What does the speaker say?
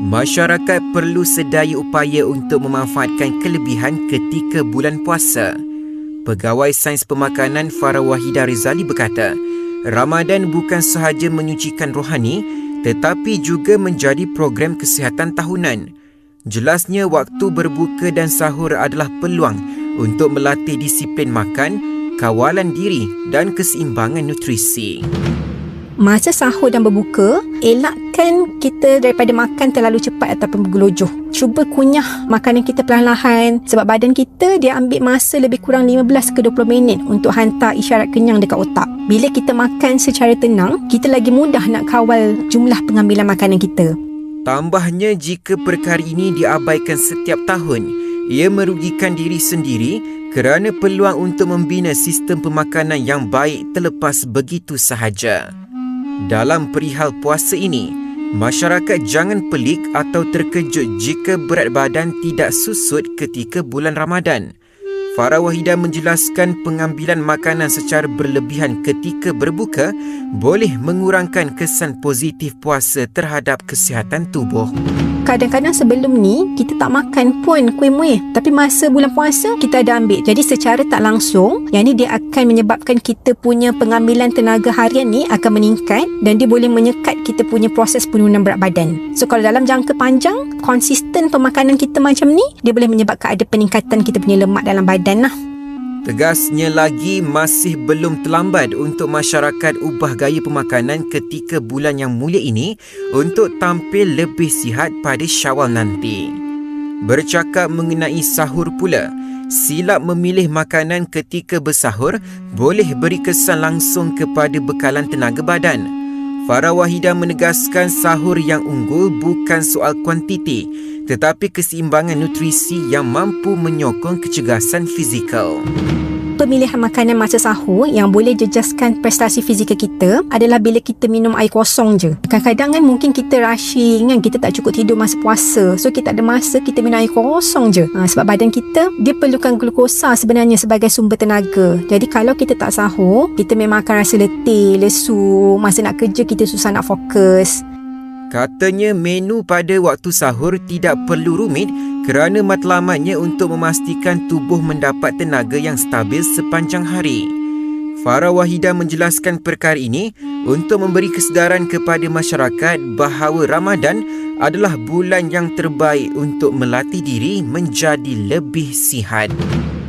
Masyarakat perlu sedaya upaya untuk memanfaatkan kelebihan ketika bulan puasa. Pegawai Sains Pemakanan Farah Wahidah Rizali berkata, Ramadan bukan sahaja menyucikan rohani tetapi juga menjadi program kesihatan tahunan. Jelasnya waktu berbuka dan sahur adalah peluang untuk melatih disiplin makan, kawalan diri dan keseimbangan nutrisi. Masa sahur dan berbuka, elakkan kita daripada makan terlalu cepat ataupun bergelojoh. Cuba kunyah makanan kita perlahan-lahan sebab badan kita dia ambil masa lebih kurang 15 ke 20 minit untuk hantar isyarat kenyang dekat otak. Bila kita makan secara tenang, kita lagi mudah nak kawal jumlah pengambilan makanan kita. Tambahnya, jika perkara ini diabaikan setiap tahun, ia merugikan diri sendiri kerana peluang untuk membina sistem pemakanan yang baik terlepas begitu sahaja. Dalam perihal puasa ini, masyarakat jangan pelik atau terkejut jika berat badan tidak susut ketika bulan Ramadan. Farah Wahidah menjelaskan pengambilan makanan secara berlebihan ketika berbuka boleh mengurangkan kesan positif puasa terhadap kesihatan tubuh. Kadang-kadang sebelum ni kita tak makan pun kuih muih, tapi masa bulan puasa kita ada ambil. Jadi secara tak langsung, yang ni dia akan menyebabkan kita punya pengambilan tenaga harian ni akan meningkat dan dia boleh menyekat kita punya proses penurunan berat badan. So kalau dalam jangka panjang, konsisten pemakanan kita macam ni, dia boleh menyebabkan ada peningkatan kita punya lemak dalam badan lah. Tegasnya lagi, masih belum terlambat untuk masyarakat ubah gaya pemakanan ketika bulan yang mulia ini untuk tampil lebih sihat pada Syawal nanti. Bercakap mengenai sahur pula, silap memilih makanan ketika bersahur boleh beri kesan langsung kepada bekalan tenaga badan. Farah Wahidah menegaskan sahur yang unggul bukan soal kuantiti, tetapi keseimbangan nutrisi yang mampu menyokong kecergasan fizikal. Pemilihan makanan masa sahur yang boleh jejaskan prestasi fizikal kita adalah bila kita minum air kosong je. Kadang-kadang kan mungkin kita rushing kan, kita tak cukup tidur masa puasa. So kita ada masa kita minum air kosong je. Sebab badan kita dia perlukan glukosa sebenarnya sebagai sumber tenaga. Jadi kalau kita tak sahur, kita memang akan rasa letih, lesu, masa nak kerja kita susah nak fokus. Katanya menu pada waktu sahur tidak perlu rumit kerana matlamatnya untuk memastikan tubuh mendapat tenaga yang stabil sepanjang hari. Farah Wahidah menjelaskan perkara ini untuk memberi kesedaran kepada masyarakat bahawa Ramadan adalah bulan yang terbaik untuk melatih diri menjadi lebih sihat.